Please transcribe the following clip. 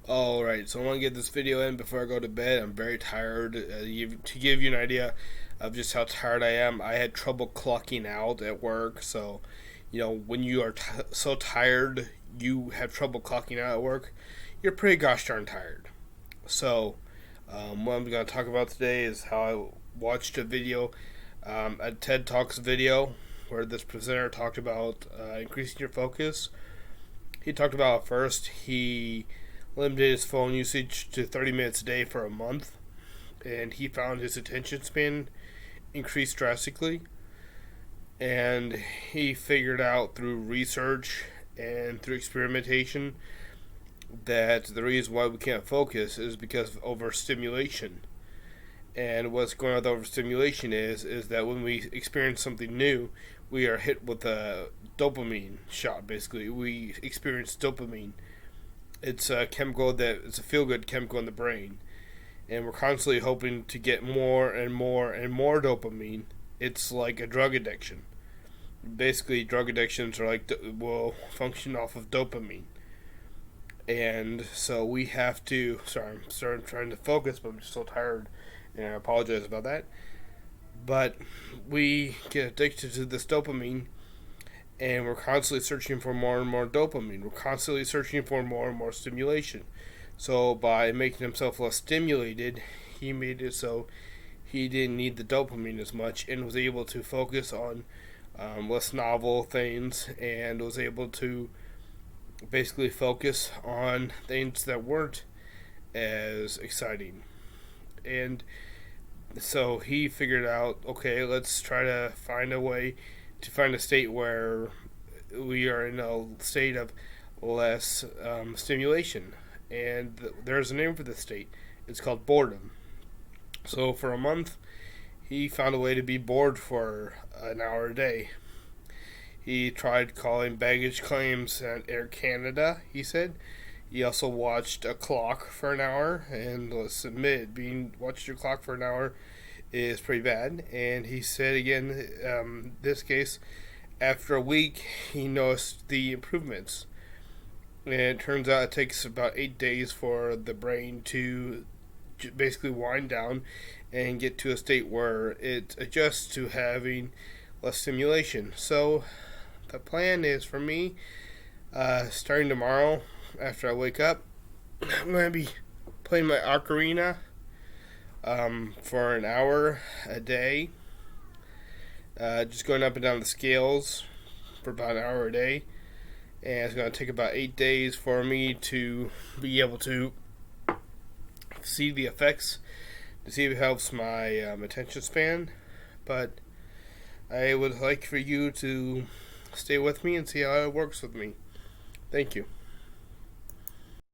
Alright, so I want to get this video in before I go to bed. I'm very tired. To give you an idea of just how tired I am, I had trouble clocking out at work. So, when you are so tired, you have trouble clocking out at work, you're pretty gosh darn tired. So, what I'm going to talk about today is how I watched a video, a TED Talks video, where this presenter talked about increasing your focus. He talked about first, he limited his phone usage to 30 minutes a day for a month, and he found his attention span increased drastically. And he figured out through research and through experimentation that the reason why we can't focus is because of overstimulation. And what's going on with overstimulation is that when we experience something new, we are hit with a dopamine shot. Basically, we experience dopamine. It's a chemical it's a feel-good chemical in the brain, and we're constantly hoping to get more and more and more dopamine. It's like a drug addiction. Basically, drug addictions are will function off of dopamine, and so we have to. Sorry, I'm trying to focus, but I'm just so tired, and I apologize about that. But we get addicted to this dopamine, and we're constantly searching for more and more dopamine. We're constantly searching for more and more stimulation. So by making himself less stimulated, he made it so he didn't need the dopamine as much and was able to focus on less novel things, and was able to basically focus on things that weren't as exciting. And so he figured out, okay, let's try to find a way to find a state where we are in a state of less stimulation. And there's a name for this state. It's called boredom. So for a month, he found a way to be bored for an hour a day. He tried calling baggage claims at Air Canada, he said. He also watched a clock for an hour, and let's admit, watching your clock for an hour is pretty bad. And he said again, this case, after a week, he noticed the improvements. And it turns out it takes about 8 days for the brain to basically wind down and get to a state where it adjusts to having less stimulation. So the plan is for me, starting tomorrow after I wake up, I'm going to be playing my ocarina for an hour a day. Just going up and down the scales for about an hour a day. And it's going to take about 8 days for me to be able to see the effects, to see if it helps my attention span. But I would like for you to stay with me and see how it works with me. Thank you.